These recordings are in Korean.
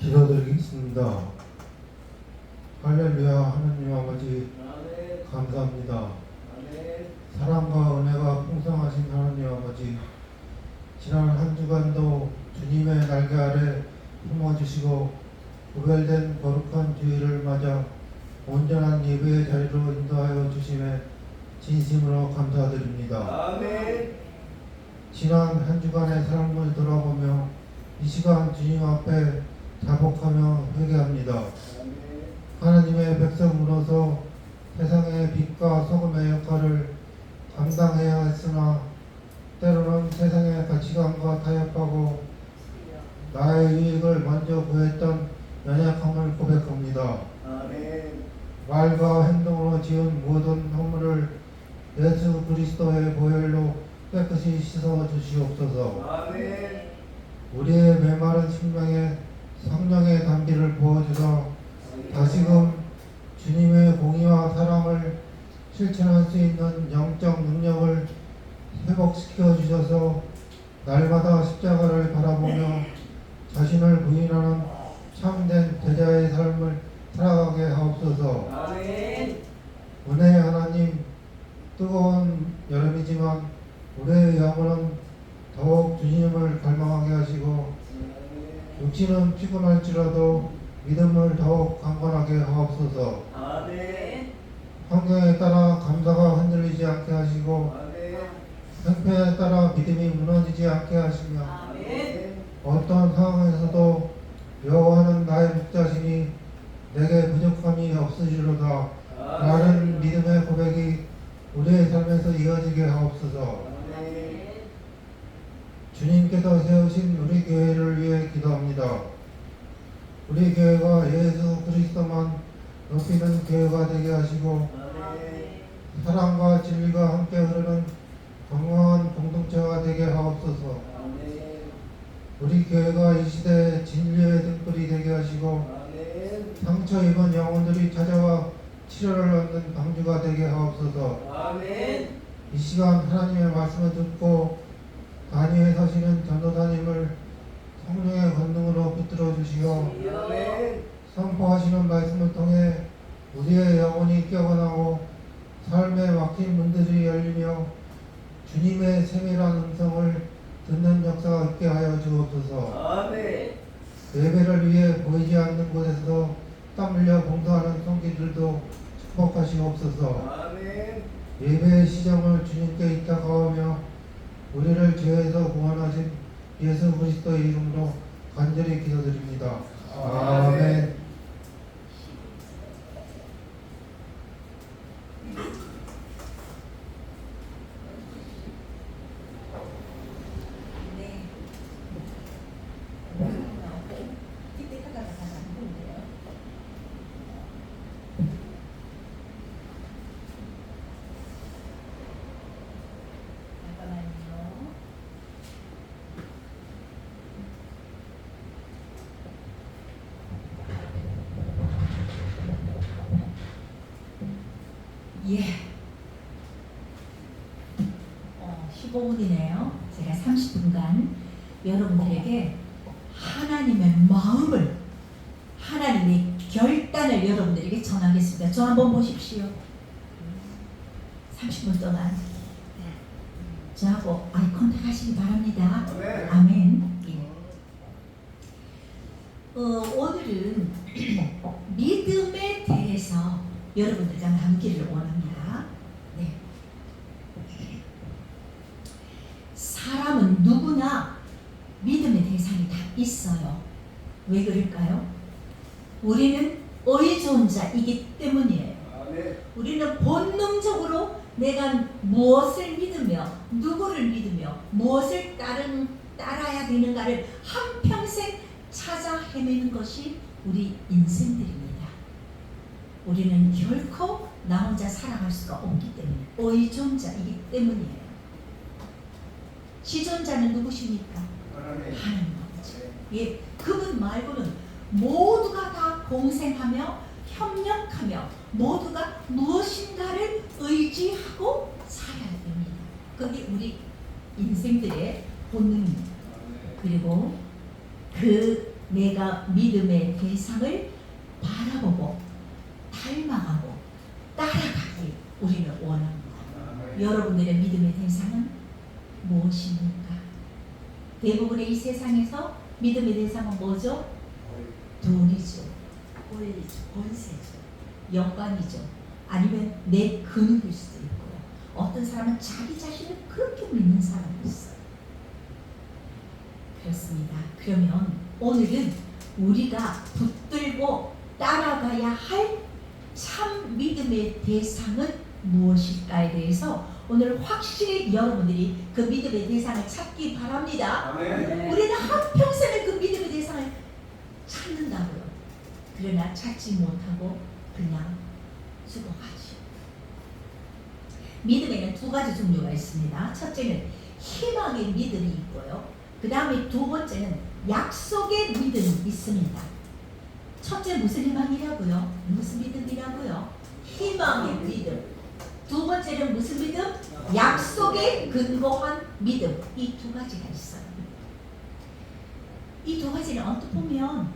기도드리겠습니다. 할렐루야. 하나님 아버지 감사합니다. 사랑과 은혜가 풍성하신 하나님 아버지, 지난 한 주간도 주님의 날개 아래 품어주시고 구별된 거룩한 주일을 맞아 온전한 예배의 자리로 인도하여 주심에 진심으로 감사드립니다. 아멘. 지난 한 주간의 삶을 돌아보며 이 시간 주님 앞에 자복하며 회개합니다. 하나님의 백성으로서 세상의 빛과 소금의 역할을 감당해야 했으나 때로는 세상의 가치관과 타협하고 나의 유익을 먼저 구했던 연약함을 고백합니다. 아멘. 말과 행동으로 지은 모든 허물을 예수 그리스도의 보혈로 깨끗이 씻어 주시옵소서. 아멘. 우리의 메마른 심령에 성령의 담비를 부어주사 다시금 주님의 공의와 사랑을 실천할 수 있는 영적 능력을 회복시켜 주셔서 날마다 십자가를 바라보며 자신을 부인하는 참된 제자의 삶을 살아가게 하옵소서. 아멘. 은혜의 하나님, 뜨거운 여름이지만 우리의 영혼은 더욱 주님을 갈망하게 하시고 육신은 피곤할지라도 믿음을 더욱 강건하게 하옵소서. 아멘. 환경에 따라 감사가 흔들리지 않게 하시고 아멘. 형편에 따라 믿음이 무너지지 않게 하시며 아멘. 어떤 상황에서도 여호와는 나의 목자시니 내게 부족함이 없으시로다 라는 믿음의 고백이 우리의 삶에서 이어지게 하옵소서. 아멘. 주님께서 세우신 우리 교회를 위해 기도합니다. 우리 교회가 예수 그리스도만 높이는 교회가 되게 하시고 아멘. 사랑과 진리가 함께 흐르는 건강한 공동체가 되게 하옵소서. 아멘. 우리 교회가 이 시대의 진리의 등불이 되게 하시고 아멘. 상처 입은 영혼들이 찾아와 치료를 얻는 방주가 되게 하옵소서. 아멘. 이 시간 하나님의 말씀을 듣고 단위에 서시는 전도사님을 성령의 권능으로 붙들어 주시어 아멘. 선포하시는 말씀을 통해 우리의 영혼이 깨어나고 삶에 막힌 문들이 열리며 주님의 세밀한 음성을 듣는 역사가 있게 하여 주옵소서. 아멘. 예배를 위해 보이지 않는 곳에서도 땀 흘려 봉사하는 손길들도 축복하시옵소서. 아멘. 예배의 시정을 주님께 의탁하오며 우리를 죄에서 구원하신 예수 그리스도의 이름으로 간절히 기도드립니다. 아멘. 네. 틱틱하다가 다 나누는데요. 잠깐만요. 예. 15분이네요. 제가 30분간 여러분들에게 하나님의 마음을, 하나님의 결단을 여러분들에게 전하겠습니다. 저 한번 보십시오. 30분 동안 저하고 아이 컨택 하시기 바랍니다. 아멘. 아멘. 예. 오늘은 믿음에 대해서 여러분들과 나누기를 원합니다. 네. 사람은 누구나 믿음의 대상이 다 있어요. 왜 그럴까요? 우리는 의존자이기 때문이에요. 아멘. 우리는 본능적으로 내가 무엇을 믿으며 누구를 믿으며 무엇을 따라야 되는가를 한평생 찾아 헤매는 것이 우리 인생들입니다. 우리는 결코 나 혼자 살아갈 수가 없기 때문에 의존자이기 때문이에요. 지존자는 누구십니까? 아멘. 하나님 아버지. 예, 그분 말고는 모두가 다 공생하며 협력하며 모두가 무엇인가를 의지하고 살아야 됩니다. 그게 우리 인생들의 본능입니다. 그리고 그 내가 믿음의 대상을 바라보고 닮아가고 따라가기 우리는 원합니다. 여러분들의 믿음의 대상은 무엇입니까? 대부분의 이 세상에서 믿음의 대상은 뭐죠? 돈이죠, 권리죠, 권세죠, 영광이죠. 아니면 내 근육일 수도 있고요. 어떤 사람은 자기 자신을 그렇게 믿는 사람이 있어요. 그렇습니다. 그러면 오늘은 우리가 붙들고 따라가야 할 참 믿음의 대상은 무엇일까에 대해서 오늘 확실히 여러분들이 그 믿음의 대상을 찾기 바랍니다. 우리는 한평생을 그 믿음의 대상을 찾는다고요. 그러나 찾지 못하고 그냥 죽어가죠. 믿음에는 두 가지 종류가 있습니다. 첫째는 희망의 믿음이 있고요. 그 다음에 두 번째는 약속의 믿음이 있습니다. 첫째 무슨 희망이라고요? 무슨 믿음이라고요? 희망의 믿음. 두 번째는 무슨 믿음? 약속에 근거한 믿음. 이 두 가지가 있어요. 이 두 가지는 언뜻 보면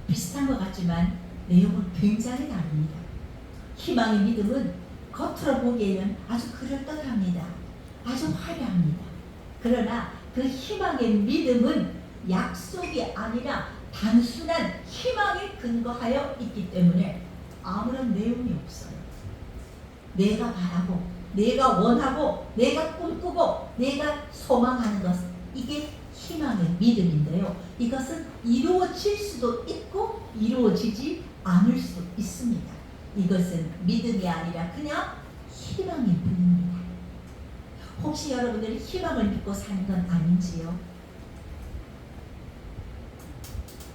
비슷한 것 같지만 내용은 굉장히 다릅니다. 희망의 믿음은 겉으로 보기에는 아주 그럴듯합니다. 아주 화려합니다. 그러나 그 희망의 믿음은 약속이 아니라 단순한 희망에 근거하여 있기 때문에 아무런 내용이 없어요. 내가 바라고, 내가 원하고, 내가 꿈꾸고, 내가 소망하는 것, 이게 희망의 믿음인데요. 이것은 이루어질 수도 있고 이루어지지 않을 수 있습니다. 이것은 믿음이 아니라 그냥 희망일 뿐입니다. 혹시 여러분들이 희망을 믿고 사는 건 아닌지요?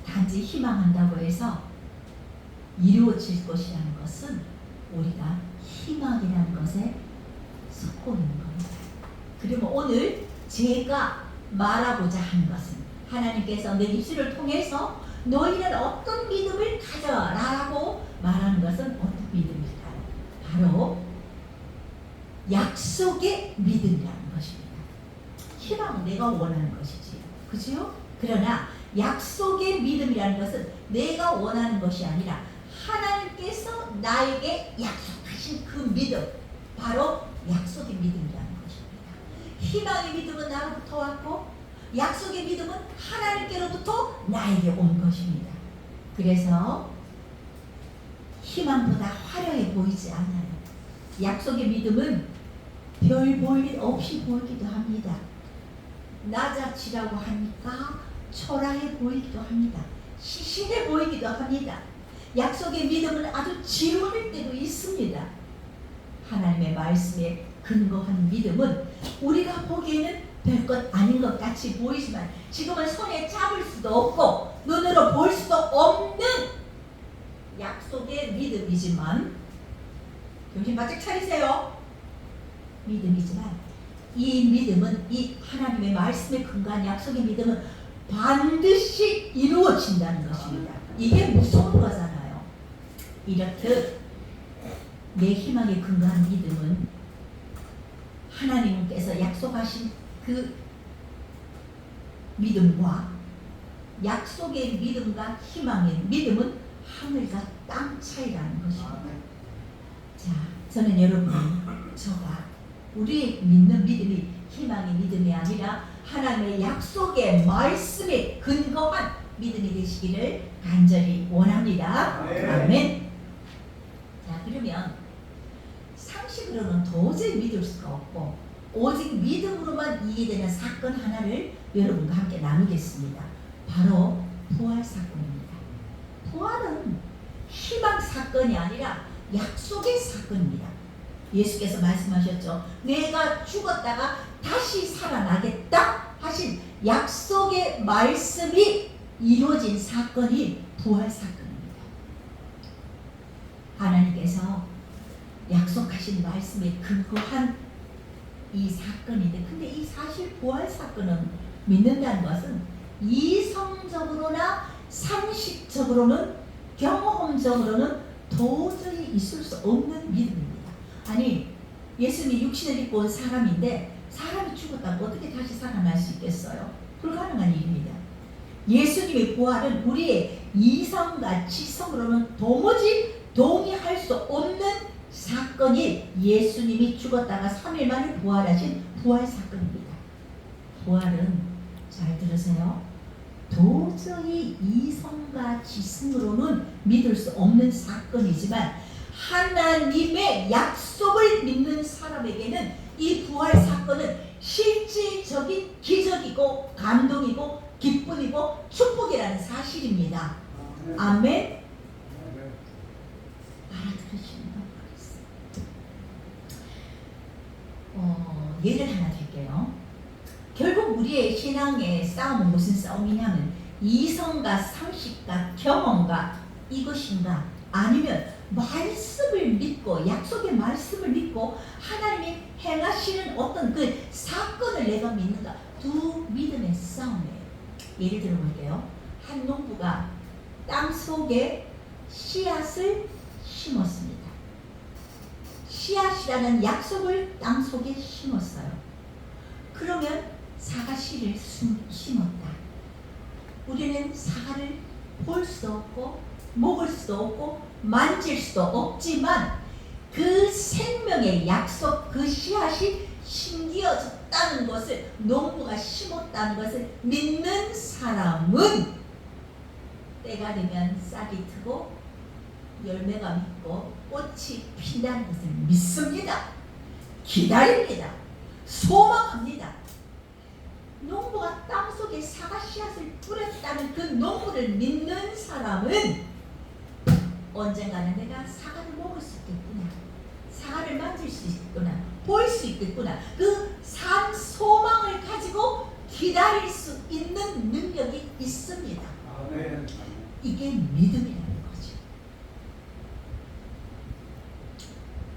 단지 희망한다고 해서 이루어질 것이라는 것은 우리가 희망이라는 것에 속고 있는 겁니다. 그러면 오늘 제가 말하고자 하는 것은 하나님께서 내 입술을 통해서 너희는 어떤 믿음을 가져라라고 말하는 것은 어떤 믿음일까요? 바로 약속의 믿음이라는 것입니다. 희망은 내가 원하는 것이지, 그죠? 그러나 약속의 믿음이라는 것은 내가 원하는 것이 아니라 하나님께서 나에게 약속하신 그 믿음, 바로 약속의 믿음이라는 것입니다. 희망의 믿음은 나로부터 왔고 약속의 믿음은 하나님께로부터 나에게 온 것입니다. 그래서 희망보다 화려해 보이지 않아요. 약속의 믿음은 별 볼 일 없이 보이기도 합니다. 낮아지라고 하니까 초라해 보이기도 합니다. 시시해 보이기도 합니다. 약속의 믿음은 아주 지루할 때도 있습니다. 하나님의 말씀에 근거한 믿음은 우리가 보기에는 별것 아닌 것 같이 보이지만 지금은 손에 잡을 수도 없고 눈으로 볼 수도 없는 약속의 믿음이지만, 정신 바짝 차리세요. 믿음이지만 이 믿음은, 이 하나님의 말씀에 근거한 약속의 믿음은 반드시 이루어진다는 것입니다. 이게 무서운 거잖아요. 이렇듯 내 희망에 근거한 믿음은 하나님께서 약속하신 그 믿음과 약속의 믿음과 희망의 믿음은 하늘과 땅 차이라는 것입니다. 자, 저는 여러분이, 저가 우리 믿는 믿음이 희망의 믿음이 아니라 하나님의 약속의 말씀에 근거한 믿음이 되시기를 간절히 원합니다. 아멘. 자, 그러면 상식으로는 도저히 믿을 수가 없고 오직 믿음으로만 이해되는 사건 하나를 여러분과 함께 나누겠습니다. 바로 부활 사건입니다. 부활은 희망 사건이 아니라 약속의 사건입니다. 예수께서 말씀하셨죠. 내가 죽었다가 다시 살아나겠다 하신 약속의 말씀이 이루어진 사건이 부활 사건입니다. 하나님께서 약속하신 말씀에 근거한 이 사건인데, 근데 이 사실 부활 사건은 믿는다는 것은 이성적으로나 상식적으로는 경험적으로는 도저히 있을 수 없는 믿음입니다. 아니, 예수님이 육신을 입고 온 사람인데 사람이 죽었다고 어떻게 다시 살아날 수 있겠어요? 불가능한 일입니다. 예수님의 부활은 우리의 이성과 지성으로는 도무지 동의할 수 없는 사건이 예수님이 죽었다가 3일 만에 부활하신 부활 사건입니다. 부활은 잘 들으세요. 도저히 이성과 지성으로는 믿을 수 없는 사건이지만 하나님의 약속을 믿는 사람에게는 이 부활 사건은 실질적인 기적이고 감동이고 기쁨이고 축복이라는 사실입니다. 아멘. 알아들으시는가 모르겠어요. 예를 하나 들게요. 결국 우리의 신앙의 싸움은 무슨 싸움이냐면 이성과 상식과 경험과 이것인가 아니면 말씀을 믿고 약속의 말씀을 믿고 하나님이 행하시는 어떤 그 사건을 내가 믿는가 두 믿음의 싸움이에요. 예를 들어 볼게요. 한 농부가 땅 속에 씨앗을 심었습니다. 씨앗이라는 약속을 땅 속에 심었어요. 그러면 사과씨를 심었다. 우리는 사과를 볼 수도 없고 먹을 수도 없고 만질 수도 없지만 그 생명의 약속 그 씨앗이 심겨졌다는 것을 농부가 심었다는 것을 믿는 사람은 때가 되면 싹이 트고 열매가 맺고 꽃이 핀다는 것을 믿습니다. 기다립니다. 소망합니다. 농부가 땅속에 사과 씨앗을 뿌렸다는 그 농부를 믿는 사람은 언젠가는 내가 사과를 먹을 수 있겠구나, 사과를 만질 수 있겠구나, 볼 수 있겠구나, 그 산 소망을 가지고 기다릴 수 있는 능력이 있습니다. 아멘. 이게 믿음이라는 거죠.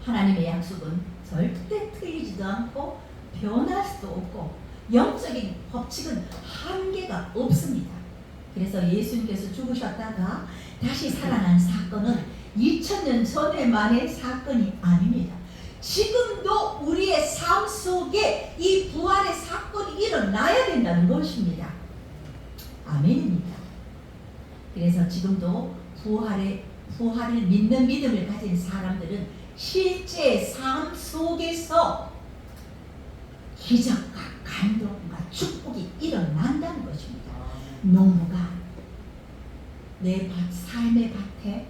하나님의 약속은 절대 틀리지도 않고 변할 수도 없고 영적인 법칙은 한계가 없습니다. 그래서 예수님께서 죽으셨다가 다시 살아난 사건은 2000년 전에만의 사건이 아닙니다. 지금도 우리의 삶 속에 이 부활의 사건이 일어나야 된다는 것입니다. 아멘입니다. 그래서 지금도 부활을 믿는 믿음을 가진 사람들은 실제 삶 속에서 기적과 감동과 축복이 일어난다는 것입니다. 농부가 내 삶의 밭에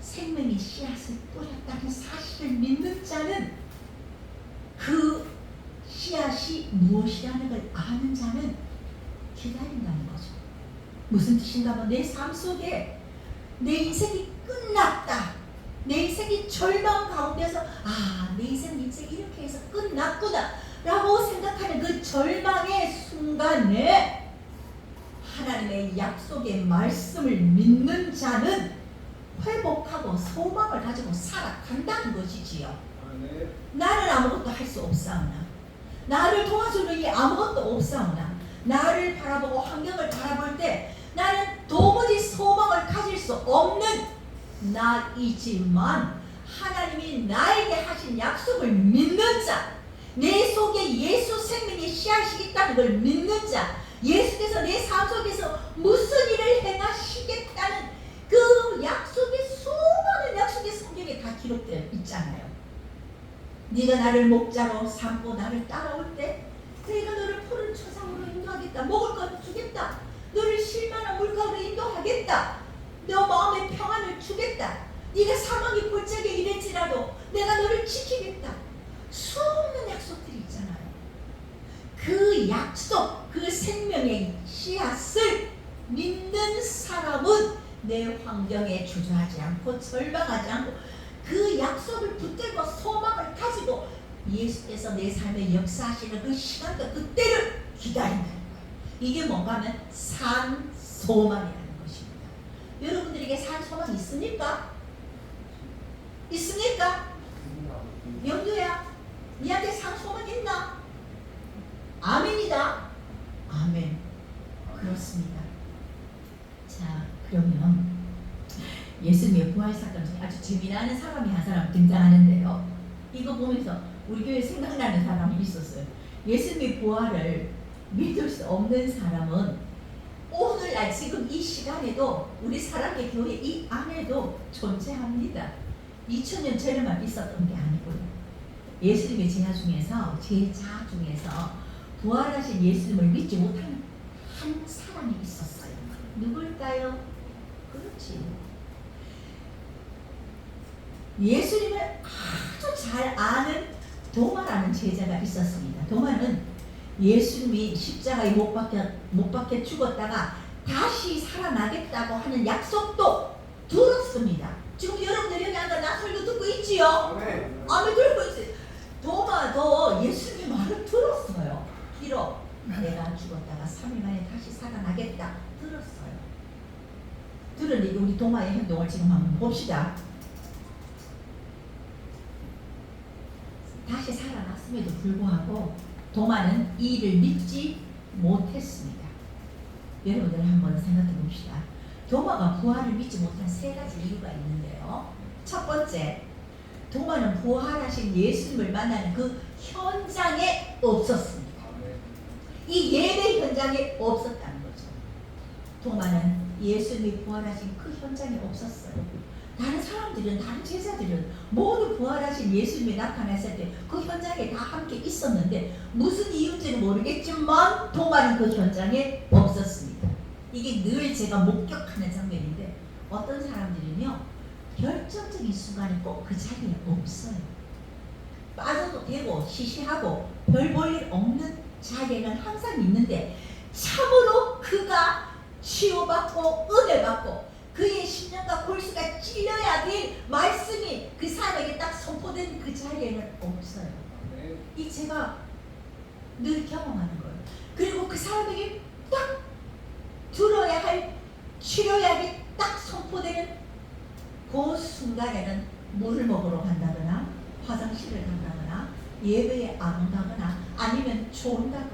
생명의 씨앗을 뿌렸다는 사실을 믿는 자는 그 씨앗이 무엇이라는 걸 아는 자는 기다린다는 거죠. 무슨 뜻인가 하면 내 삶 속에 내 인생이 끝났다, 내 인생이 절망 가운데서 내 인생이 이렇게 해서 끝났구나 라고 생각하는 그 절망의 순간에 하나님의 약속의 말씀을 믿는 자는 회복하고 소망을 가지고 살아간다는 것이지요. 나는 아무것도 할 수 없사오나, 나를 도와주는 이 아무것도 없사오나, 나를 바라보고 환경을 바라볼 때 나는 도무지 소망을 가질 수 없는 나이지만 하나님이 나에게 하신 약속을 믿는 자, 내 속에 예수 생명의 씨앗이 있다는 걸 믿는 자, 예수께서 내 삶 속에서 무슨 일을 행하시겠다는 그 약속의 수많은 약속의 성경에 다 기록되어 있잖아요. 네가 나를 목자로 삼고 나를 따라올 때 내가 너를 푸른 초장으로 인도하겠다, 먹을 것 주겠다, 너를 쉴만한 물가로 인도하겠다, 너 마음의 평안을 주겠다, 네가 사망의 골짜기에 이를지라도 내가 너를 지키겠다. 수없는 약속들이 있잖아요. 그 약속, 그 생명의 씨앗을 믿는 사람은 내 환경에 주저하지 않고 절망하지 않고 그 약속을 붙들고 소망을 가지고 예수께서 내 삶에 역사하시는 그 시간과 그때를 기다린다는 거예요. 이게 뭔가 하면 산 소망이라는 것입니다. 여러분들에게 산 소망 있습니까? 있습니까? 영도야, 니한테 산 소망 있나? 아멘이다. 아멘. 그렇습니다. 자, 그러면 예수님의 부활 사건 중에 아주 재미나는 사람이 한 사람 등장하는데요. 이거 보면서 우리 교회에 생각나는 사람이 있었어요. 예수님의 부활을 믿을 수 없는 사람은 오늘 오늘날 지금 이 시간에도 우리 사랑의 교회 이 안에도 존재합니다. 2000년 전에만 있었던 게 아니고요. 예수님의 제자 중에서 부활하신 예수님을 믿지 못하는 한 사람이 있었어요. 누굴까요? 그렇지. 예수님을 아주 잘 아는 도마라는 제자가 있었습니다. 도마는 예수님이 십자가에 못 박혀 죽었다가 다시 살아나겠다고 하는 약속도 들었습니다. 지금 여러분들 여기 앉아 나 설교 듣고 있지요? 아멘. 아멘 들고 있어요. 도마도 예수님의 말을 들었어요. 비록 내가 죽었다가 3일 만에 다시 살아나겠다 들었어요. 들으니 우리 도마의 행동을 지금 한번 봅시다. 다시 살아났음에도 불구하고 도마는 이를 믿지 못했습니다. 여러분들 한번 생각해 봅시다. 도마가 부활을 믿지 못한 세 가지 이유가 있는데요. 첫 번째, 도마는 부활하신 예수님을 만나는 그 현장에 없었습니다. 이 예배 현장에 없었다는 거죠. 도마는 예수님이 부활하신 그 현장에 없었어요. 다른 사람들은, 다른 제자들은 모두 부활하신 예수님이 나타났을 때 그 현장에 다 함께 있었는데 무슨 이유인지는 모르겠지만 도마는 그 현장에 없었습니다. 이게 늘 제가 목격하는 장면인데 어떤 사람들은요 결정적인 순간에 꼭 그 자리에 없어요. 빠져도 되고 시시하고 별 볼 일 없는 자리에는 항상 있는데 참으로 그가 치유받고 은혜받고 그의 심령과 골수가 찔려야 될 말씀이 그 사람에게 딱 선포된 그 자리에는 없어요. 이 제가 늘 경험하는 거예요. 그리고 그 사람에게 딱 들어야 할 치료약이 딱 선포되는 그 순간에는 물을 먹으러 간다거나 화장실을 간다거나 예배에 안 온다거나 아니면 존다거나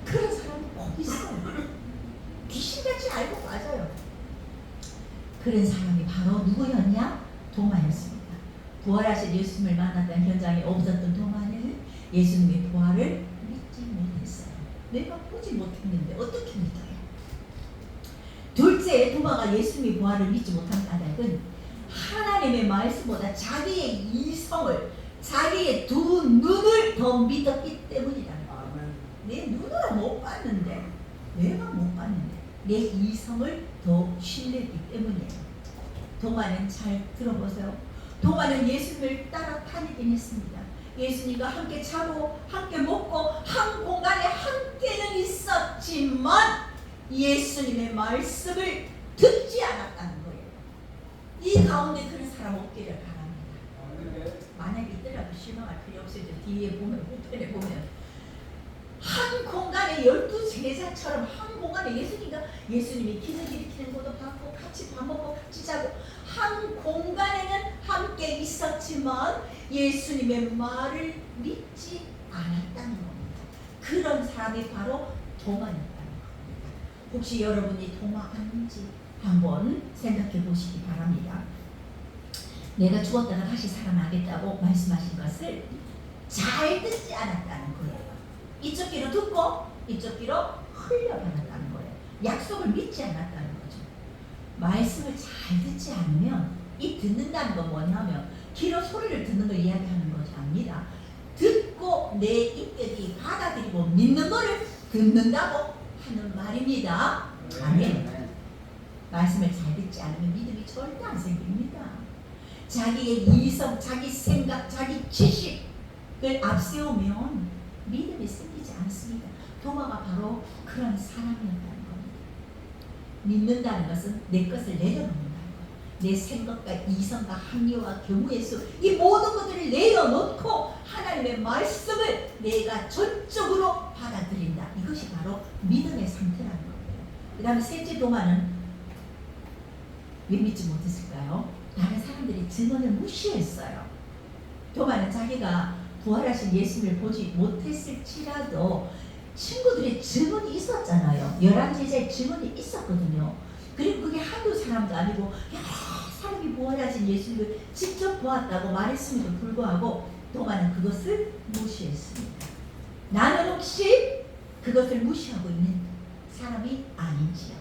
그런 사람이 꼭 있어요. 귀신같이 알고 맞아요. 그런 사람이 바로 누구였냐? 도마였습니다. 부활하신 예수님을 만났던 현장에 없었던 도마는 예수님의 부활을 믿지 못했어요. 내가 보지 못했는데 어떻게 믿어요? 둘째, 도마가 예수님의 부활을 믿지 못한 까닭은 하나님의 말씀보다 자기의 이성을, 자기의 두 눈을 더 믿었기 때문이라는 거예요. 내 눈으로 못 봤는데, 내가 못 봤는데 내 이성을 더 신뢰했기 때문이에요. 도마는 잘 들어보세요. 도마는 예수님을 따라 다니긴 했습니다. 예수님과 함께 자고 함께 먹고 한 공간에 함께는 있었지만 예수님의 말씀을 듣지 않았다는 거예요. 이 가운데 그런 사람 없기를 바랍니다. 만약에 있더라도 실망할 필요 없어요. 뒤에 보면, 후편에 보면 한 공간에 12제자처럼 한 공간에 예수님이 기도 일으키는 것도 받고 같이 밥 먹고 같이 자고 한 공간에는 함께 있었지만 예수님의 말을 믿지 않았다는 겁니다. 그런 사람이 바로 도마였다는 겁니다. 혹시 여러분이 도마 아닌지 한번 생각해 보시기 바랍니다. 내가 죽었다가 다시 살아나겠다고 말씀하신 것을 잘 듣지 않았다는 거예요. 이쪽 귀로 듣고 이쪽 귀로 흘려받았다는 거예요. 약속을 믿지 않았다는 거죠. 말씀을 잘 듣지 않으면 이 듣는다는 건 뭐냐면 귀로 소리를 듣는 걸 이야기하는 것이 아니라 듣고 내 입결이 받아들이고 믿는 거를 듣는다고 하는 말입니다. 아멘. 말씀을 잘 듣지 않으면 믿음이 절대 안 생깁니다. 자기의 이성, 자기 생각, 자기 지식을 앞세우면 믿음이 생기지 않습니다. 도마가 바로 그런 사람이었다는 겁니다. 믿는다는 것은 내 것을 내려놓는다는 거예요. 내 생각과 이성과 합리와 경우의 수, 이 모든 것들을 내려놓고 하나님의 말씀을 내가 전적으로 받아들인다. 이것이 바로 믿음의 상태라는 거예요. 그 다음에 셋째 도마는 왜 믿지 못했을까요? 다른 사람들이 증언을 무시했어요. 도마는 자기가 부활하신 예수님을 보지 못했을지라도 친구들의 증언이 있었잖아요. 11제자의 증언이 있었거든요. 그리고 그게 한두 사람도 아니고 여러 사람이 부활하신 예수님을 직접 보았다고 말했음에도 불구하고 도마는 그것을 무시했습니다. 나는 혹시 그것을 무시하고 있는 사람이 아닌지요.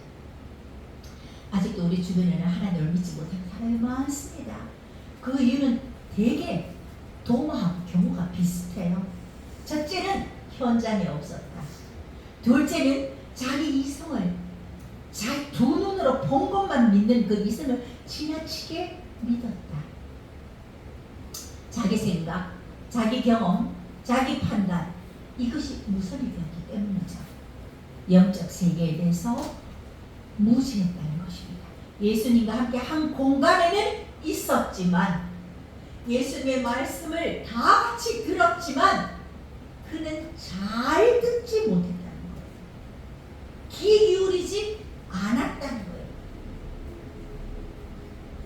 아직도 우리 주변에는 하나님을 믿지 못하는 사람이 많습니다. 그 이유는 대개 도마하고 경우가 비슷해요. 첫째는 현장에 없었다. 둘째는 자기 이성을 자기 두 눈으로 본 것만 믿는 그 이성을 지나치게 믿었다. 자기 생각, 자기 경험, 자기 판단, 이것이 무선이 되었기 때문이죠. 영적 세계에 대해서 무지했다는 것입니다. 예수님과 함께 한 공간에는 있었지만 예수님의 말씀을 다 같이 들었지만 그는 잘 듣지 못했다는 거예요. 귀 기울이지 않았다는 거예요.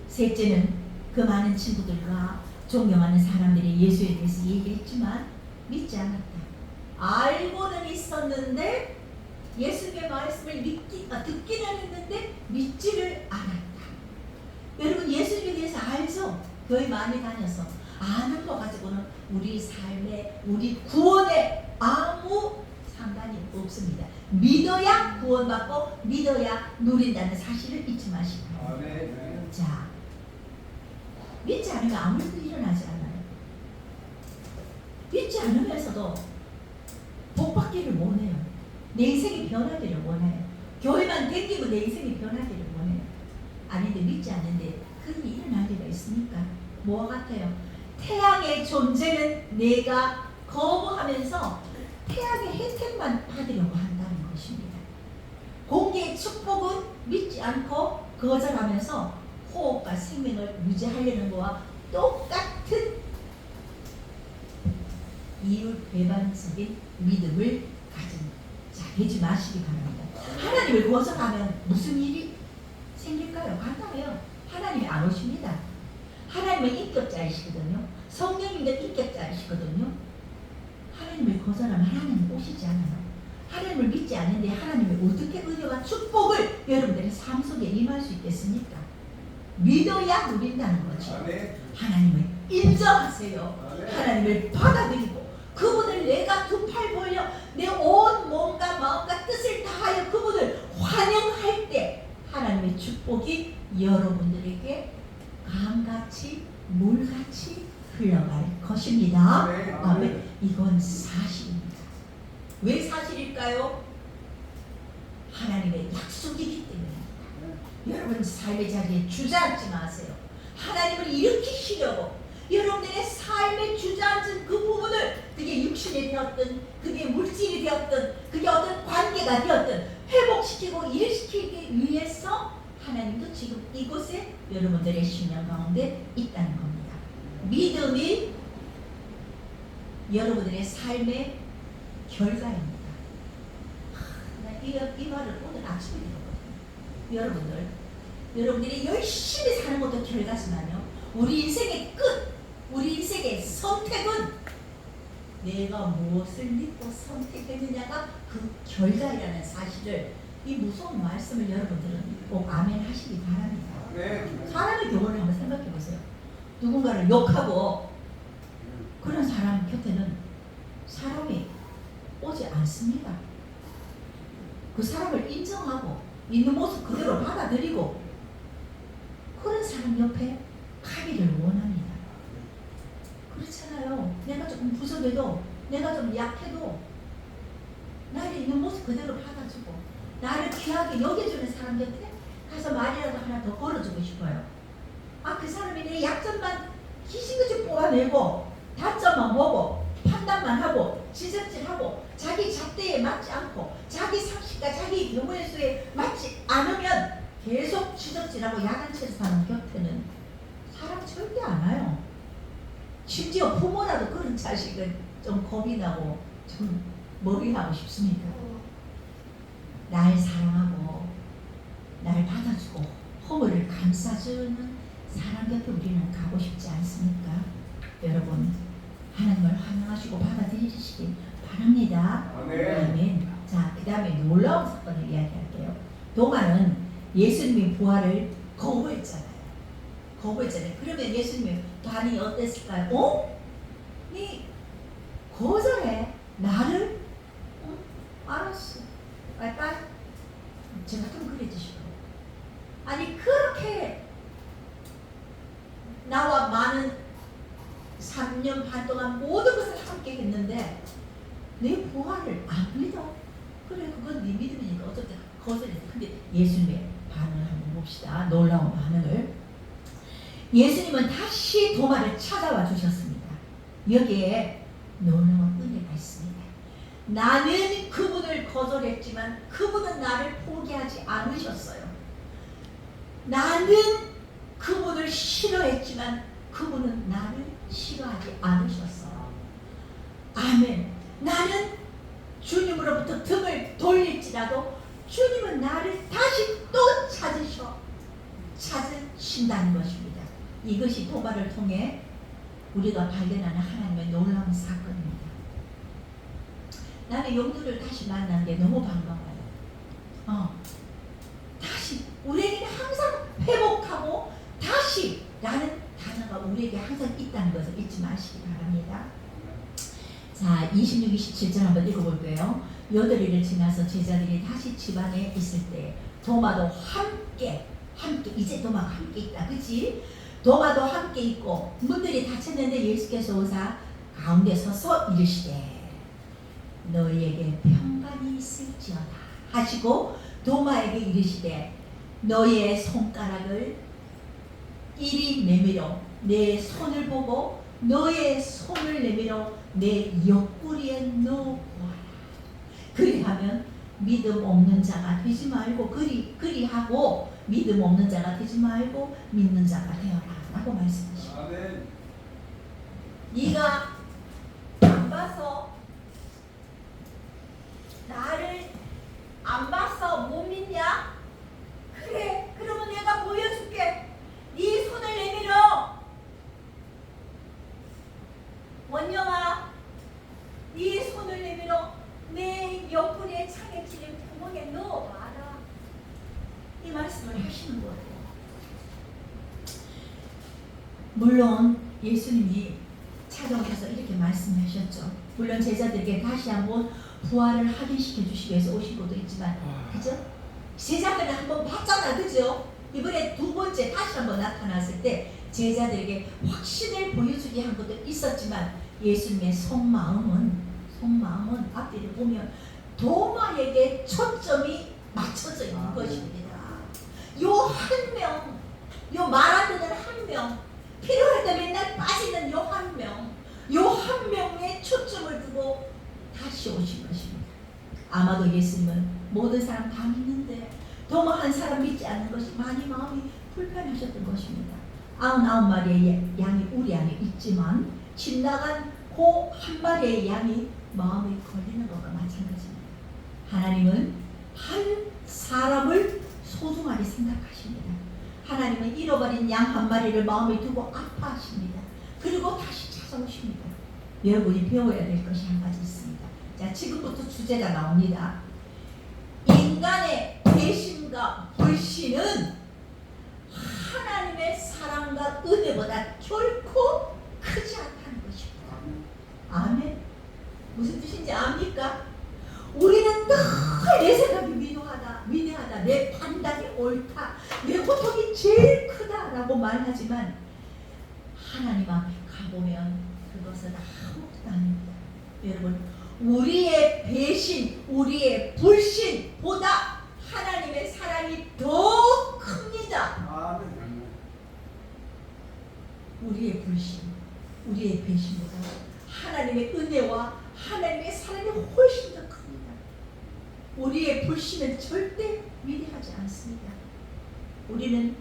셋째는 그 많은 친구들과 존경하는 사람들이 예수에 대해서 얘기했지만 믿지 않았다. 알고는 있었는데 예수님의 말씀을 듣기는 했는데 믿지를 않았다. 여러분 예수님에 대해서 알죠? 교회 많이 다녀서 아는 거 가지고는 우리 삶에 우리 구원에 아무 상관이 없습니다. 믿어야 구원받고 믿어야 누린다는 사실을 잊지 마시고. 자, 믿지 않으면 아무 일도 일어나지 않아요. 믿지 않으면서도 복받기를 원해요. 내 인생이 변하기를 원해요. 교회만 댕기고 내 인생이 변하기를 원해요. 아닌데 믿지 않는데 그런 일이 일어날 리가 있습니까? 뭐와 같아요? 태양의 존재는 내가 거부하면서 태양의 혜택만 받으려고 한다는 것입니다. 공기의 축복은 믿지 않고 거절하면서 호흡과 생명을 유지하려는 것과 똑같은 이율 배반적인 믿음을 가진 자 되지 마시기 바랍니다. 하나님을 거절하면 무슨 일이 생길까요? 간단해요. 하나님이 안 오십니다. 하나님은 인격자이시거든요. 성령님도 인격자이시거든요. 하나님을 거절하면 하나님은 오시지 않아요. 하나님을 믿지 않는데 하나님이 어떻게 은혜와 축복을 여러분들의 삶 속에 임할 수 있겠습니까? 믿어야 누린다는 거죠. 하나님을 인정하세요. 하나님을 받아들이고 그분을 내가 두 팔 벌려 내 온 몸과 마음과 뜻을 다하여 그분을 환영할 때 하나님의 축복이 여러분들에게 강같이 물같이 흘러갈 것입니다. 아멘. 이건 사실입니다. 왜 사실일까요? 하나님의 약속이기 때문입니다. 여러분 삶의 자리에 주저앉지 마세요. 하나님을 일으키시려고 여러분들의 삶에 주저앉은 그 부분을 그게 육신이 되었든 그게 물질이 되었든 그게 어떤 관계가 되었든 회복시키고 일시키기 위해서 하나님도 지금 이곳에 여러분들의 심령 가운데 있다는 겁니다. 믿음이 여러분들의 삶의 결과입니다. 이 말을 오늘 아침에 들었거든요. 여러분들이 열심히 사는 것도 결과지만요. 우리 인생의 끝, 우리 인생의 선택은 내가 무엇을 믿고 선택했느냐가 그 결과이라는 사실을 이 무서운 말씀을 여러분들은 꼭 아멘 하시기 바랍니다. 사람의 경우를 한번 생각해 보세요. 누군가를 욕하고 그런 사람 곁에는 사람이 오지 않습니다. 그 사람을 인정하고 있는 모습 그대로 받아들이고 그런 사람 옆에 가기를 원합니다. 그렇잖아요. 내가 조금 부족해도 내가 좀 약해도 나를 있는 모습 그대로 받아주고 나를 귀하게 여겨주는 사람 곁에 가서 말이라도 하나 더 걸어주고 싶어요. 그 사람이 내 약점만 기시그시 뽑아내고 단점만 보고 판단만 하고 지적질하고 자기 잣대에 맞지 않고 자기 상식과 자기 경우의 수에 맞지 않으면 계속 지적질하고 야단치는 사람 곁에는 사람 절대 안 와요. 심지어 부모라도 그런 자식은 좀 겁이 나고 좀 머리 하고 싶습니까? 날 사랑하고 날 받아주고 허물을 감싸주는 사람 곁에 우리는 가고 싶지 않습니까? 여러분 하나님을 환영하시고 받아들이시길 바랍니다. 아멘. 자, 그 다음에 놀라운 사건을 이야기할게요. 도마는 예수님의 부활을 거부했잖아요. 그러면 예수님의 반응이 어땠을까요? 니 거절해. 나를? 알았어. 빨리. 저 같으면 그래주시고. 아니 그렇게 나와 많은 3년 반 동안 모든 것을 함께 했는데 내 부활을 안 믿어. 그래 그건 네 믿음이니까 어쨌든 거절했어. 근데 예수님의 반응을 한번 봅시다. 놀라운 반응을. 예수님은 다시 도마를 찾아와 주셨습니다. 여기에 놀라운 은혜가 있습니다. 나는 그분을 거절했지만 그분은 나를 포기하지 않으셨어요. 나는 그분을 싫어했지만 그분은 나를 싫어하지 않으셨어요. 아멘. 나는 주님으로부터 등을 돌릴지라도 주님은 나를 다시 또 찾으신다는 것입니다. 이것이 도마를 통해 우리가 발견하는 하나님의 놀라운 사건입니다. 나는 영들을 다시 만난 게 너무 반가워요. 다시 우리에게는 항상 회복하고 다시라는 단어가 우리에게 항상 있다는 것을 잊지 마시기 바랍니다. 자, 26, 27절 한번 읽어볼게요. 8일을 지나서 제자들이 다시 집안에 있을 때 도마도 함께 이제 도마가 함께 있다. 그치? 도마도 함께 있고 문들이 닫혔는데 예수께서 오사 가운데 서서 이르시되 너희에게 평강이 있을지어다 하시고 도마에게 이르시되 너희의 손가락을 이리 내밀어 내 손을 보고 너의 손을 내밀어 내 옆구리에 넣어보아라. 그리하면 믿음 없는 자가 되지 말고 그리하고 믿음 없는 자가 되지 말고 믿는 자가 되어라 라고 말씀하십니다. 아멘. 네가 안 봐서 나를 안 봐서 못 믿냐? 그래, 그러면 내가 보여줄게. 네 손을 내밀어. 원영아, 네 손을 내밀어 내 옆구리에 창에 찔린 구멍에 넣어봐라. 이 말씀을 하시는 거예요. 물론 예수님이 찾아오셔서 이렇게 말씀하셨죠. 물론 제자들에게 다시 한번 부활을 확인시켜 주시기 위해서 오신 것도 있지만, 그죠? 제자들은 한번 봤잖아, 그죠? 이번에 두 번째 다시 한번 나타났을 때 제자들에게 확신을 보여주게 한 것도 있었지만 예수님의 속마음은 앞뒤를 보면 도마에게 초점이 맞춰져 있는 것입니다. 요 한 명, 요 말 안 듣는 한 명, 필요할 때 맨날 빠지는 요 한 명, 요 한 명에 초점을 두고 다시 오신 것입니다. 아마도 예수님은 모든 사람 다 믿는데 도마 한 사람 믿지 않는 것이 많이 마음이 불편하셨던 것입니다. 99마리의 양이 우리 안에 있지만 집 나간 그 한 마리의 양이 마음에 걸리는 것과 마찬가지입니다. 하나님은 한 사람을 소중하게 생각하십니다. 하나님은 잃어버린 양 한 마리를 마음에 두고 아파하십니다. 그리고 다시 찾아오십니다. 여러분이 배워야 될 것이 한 가지 있습니다. 자, 지금부터 주제가 나옵니다. 인간의 배신과 불신은 하나님의 사랑과 은혜보다 결코 크지 않다는 것입니다. 아멘. 무슨 뜻인지 압니까? 우리는 늘 내 생각이 위대하다, 내 판단이 옳다, 내 고통이 제일 크다라고 말하지만 하나님 앞에 가보면 그것은 아무것도 아닙니다. 여러분, 우리의 배신, 우리의 불신보다 하나님의 사랑이 더 큽니다. 아멘. 우리의 불신, 우리의 배신보다 하나님의 은혜와 하나님의 사랑이 훨씬 더 큽니다. 우리의 불신은 절대 위대하지 않습니다. 우리는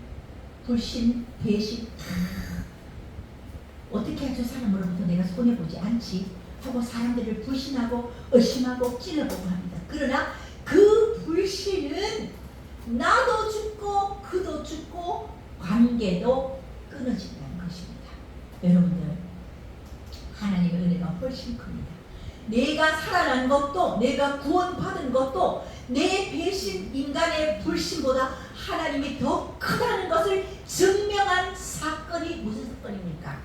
불신, 배신 어떻게 하죠? 사람으로부터 내가 손해보지 않지 하고 사람들을 불신하고 의심하고 찔러보고 합니다. 그러나 그 불신은 나도 죽고 그도 죽고 관계도 끊어진다는 것입니다. 여러분들, 하나님의 은혜가 훨씬 큽니다. 내가 살아난 것도, 내가 구원받은 것도 내 배신, 인간의 불신보다 하나님이 더 크다는 것을 증명한 사건이 무슨 사건입니까?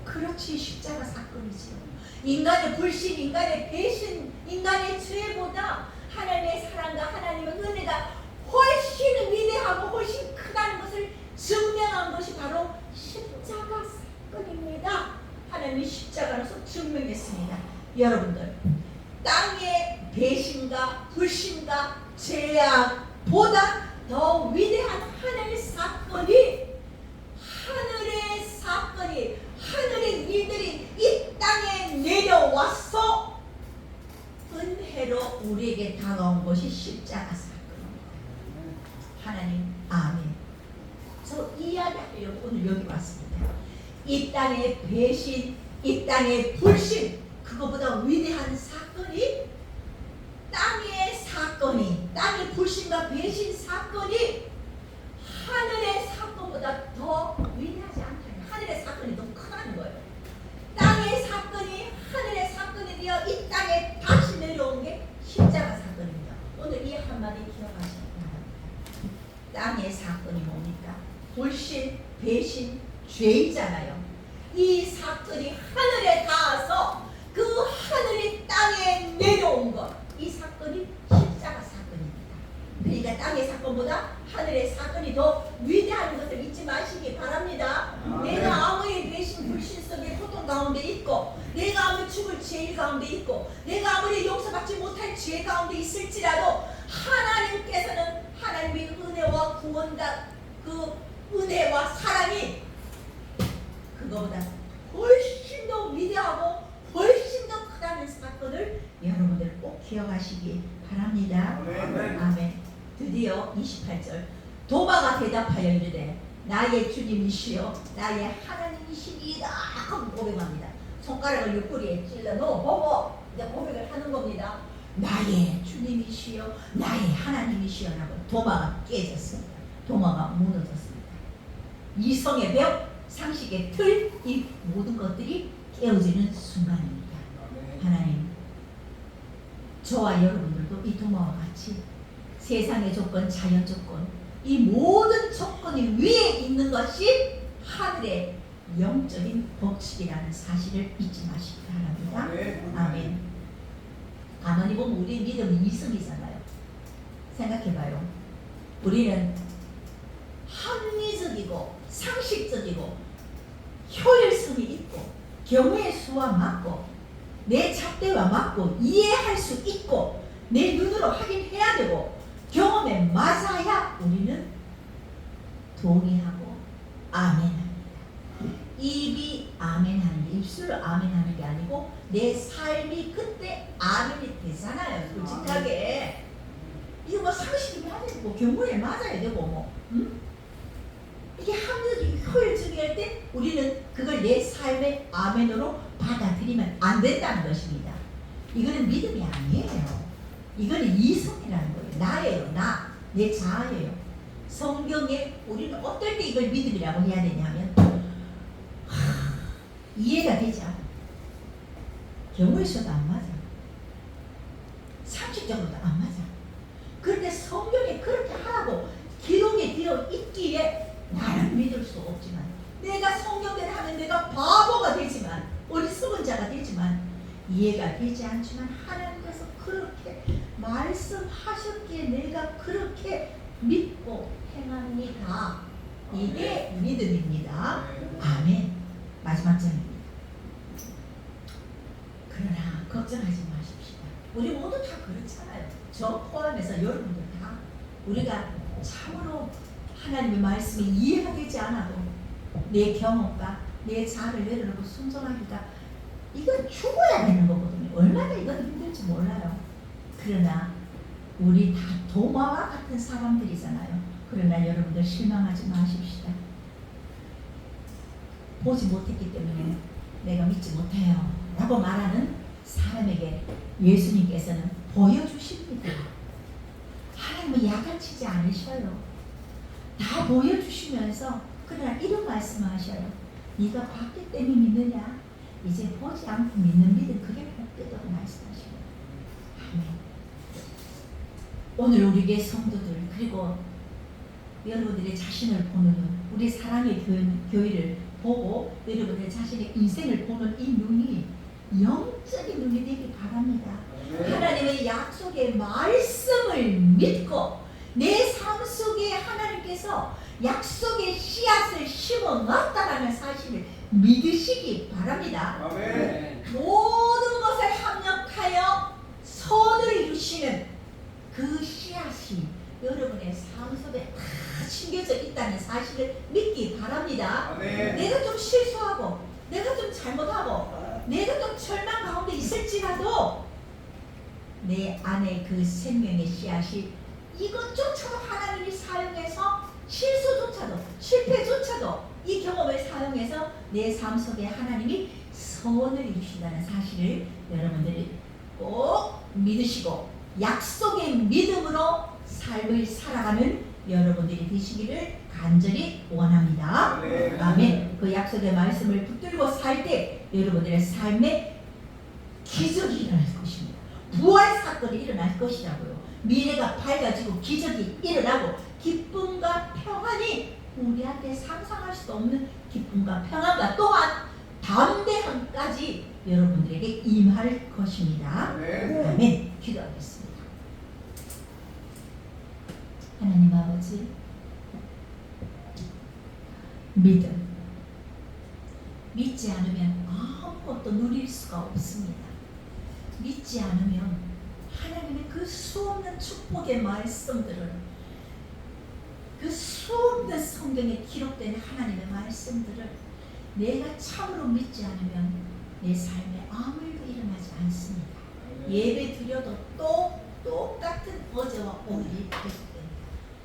그렇지, 십자가 사건이지요. 인간의 불신, 인간의 배신, 인간의 죄보다 하나님의 사랑과 하나님의 은혜가 훨씬 위대하고 훨씬 크다는 것을 증명한 것이 바로 십자가 사건입니다. 하나님이 십자가로서 증명했습니다. 여러분들, 땅의 배신과 불신과 죄악보다 더 위대한 하늘의 사건이, 하늘의 일들이 이 땅에 내려와서 은혜로 우리에게 다가온 것이 십자가 사건입니다. 하나님, 아멘. 저 이야기하려고 오늘 여기 왔습니다. 이 땅의 배신, 이 땅의 불신, 그거보다 위대한 사건이, 땅의 불신과 배신 사건이 하늘의 사건보다 더 위대하지 않다. 하늘의 사건이 더 크다는 거예요. 땅의 사건이 하늘의 사건이 되어 이 땅에 다시 내려온 게 십자가 사건입니다. 오늘 이 한마디 기억하시기 바랍니다. 땅의 사건이 뭡니까? 불신, 배신, 죄이잖아요. 이 사건이 하늘에 닿아서 그 하늘이 땅에 내려온 것, 이 사건이 십자가 사건입니다. 그러니까 땅의 사건보다 하늘의 사건이 더 위대한 것을 잊지 마시기 바랍니다. 내가 아무리 배신, 불신 속의 고통 가운데 있고, 내가 아무리 죽을 죄 가운데 있고, 내가 아무리 용서받지 못할 죄 가운데 있을지라도 하나님께서는 하나님의 은혜와 구원과 그 은혜와 사랑이 그거보다 훨씬 더 위대하고 훨씬 더 크다는 사건을 여러분들 꼭 기억하시기 바랍니다. 아멘. 드디어 28절, 도마가 대답하여 이르되 나의 주님이시여 나의 하나님이시니이다 하고 고백합니다. 손가락을 옆구리에 찔러 넣어 보고 이제 고백을 하는 겁니다. 나의 주님이시여 나의 하나님이시여 라고 도마가 깨졌습니다. 도마가 무너졌습니다. 이성의 벽, 상식의 틀, 이 모든 것들이 깨어지는 순간입니다. 하나님, 저와 여러분들도 이 도마와 같이 세상의 조건, 자연 조건, 이 모든 조건이 위에 있는 것이 하늘의 영적인 법칙이라는 사실을 잊지 마시기 바랍니다. 아멘. 가만히 보면 우리의 믿음은 이성이잖아요. 생각해봐요. 우리는 합리적이고 상식적이고 효율성이 있고 경우의 수와 맞고 내 잣대와 맞고 이해할 수 있고 내 눈으로 확인해야 되고 경험에 맞아야 우리는 동의하고 아멘합니다. 입이 아멘하는 게, 입술로 아멘하는 게 아니고 내 삶이 그때 아멘이 되잖아요. 솔직하게 이거 뭐 상식이 맞아야 되고 경우에 맞아야 되고 뭐 이게 합리적이 효율적이 할 때 우리는 그걸 내 삶의 아멘으로 받아들이면 안 된다는 것입니다. 이거는 믿음이 아니에요. 이거는 이성이라는 거예요. 나예요. 내 자아예요. 성경에 우리는 어떨 때 이걸 믿음이라고 해야 되냐면 이해가 되지 않아. 경우의 수도 안 맞아. 상식적으로도 안 맞아. 그런데 성경에 그렇게 하라고 기록이 되어 있기에 나는 믿을 수 없지만, 내가 성경대로 하면 내가 바보가 되지만, 어리석은 자가 되지만, 이해가 되지 않지만 하나님께서 그렇게 말씀하셨기에 내가 그렇게 믿고 행합니다. 이게 믿음입니다. 아멘. 마지막 절입니다. 그러나 걱정하지 마십시다. 우리 모두 다 그렇잖아요. 저 포함해서 여러분들 다 우리가 참으로 하나님의 말씀이 이해가 되지 않아도 내 경험과 내 자아를 내려놓고 순종하기가 이건 죽어야 되는 거거든요. 얼마나 이건 힘들지 몰라요. 그러나 우리 다 도마와 같은 사람들이잖아요. 그러나 여러분들 실망하지 마십시다. 보지 못했기 때문에 내가 믿지 못해요 라고 말하는 사람에게 예수님께서는 보여주십니다. 하나님은 야단치지 않으셔요. 다 보여주시면서 그러나 이런 말씀하셔요. 네가 봤기 때문에 믿느냐? 이제 보지 않고 믿는 믿음 그게 복되다고 말씀하시고. 아멘. 오늘 우리의 성도들 그리고 여러분들의 자신을 보는 눈, 우리 사랑의 교회를 보고 여러분의 자신의 인생을 보는 이 눈이 영적인 눈이 되길 바랍니다. 하나님의 약속의 말씀을 믿고 내 삶 속에 하나님께서 약속의 씨앗을 심어 놨다라는 사실을 믿으시기 바랍니다. 아멘. 모든 것을 합력하여 선을 이루시는 그 씨앗이 여러분의 삶 속에 다 심겨져 있다는 사실을 믿기 바랍니다. 아멘. 내가 좀 실수하고 내가 좀 잘못하고 내가 좀 절망 가운데 있을지라도 내 안에 그 생명의 씨앗이 이것조차도 하나님이 사용해서 실수조차도 실패조차도 이 경험을 사용해서 내 삶 속에 하나님이 선을 이루신다는 사실을 여러분들이 꼭 믿으시고 약속의 믿음으로 삶을 살아가는 여러분들이 되시기를 간절히 원합니다. 아멘. 그 약속의 말씀을 붙들고 살 때 여러분들의 삶에 기적이 일어날 것입니다. 부활 사건이 일어날 것이라고요. 미래가 밝아지고 기적이 일어나고 기쁨과 평안이 우리한테 상상할 수 없는 기쁨과 평안과 또한 담대함까지 여러분들에게 임할 것입니다. 아멘. 기도하겠습니다. 하나님 아버지, 믿음. 믿지 않으면 아무것도 누릴 수가 없습니다. 믿지 않으면 하나님의 그 수없는 축복의 말씀들을, 그 수없는 성경에 기록된 하나님의 말씀들을 내가 참으로 믿지 않으면 내 삶에 아무 일도 일어나지 않습니다. 예배 드려도 똑같은 어제와 오늘이 계속됩니다.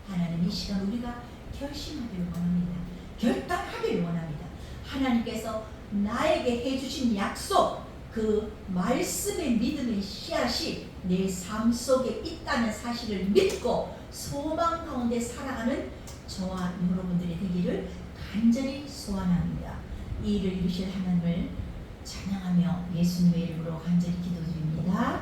하나님, 이 시간 우리가 결심하기를 원합니다. 결단하기를 원합니다. 하나님께서 나에게 해주신 약속, 그 말씀의 믿음의 씨앗이 내 삶 속에 있다는 사실을 믿고 소망 가운데 살아가는 저와 여러분들이 되기를 간절히 소원합니다. 이 일을 이루실 하나님을 찬양하며 예수님의 이름으로 간절히 기도드립니다.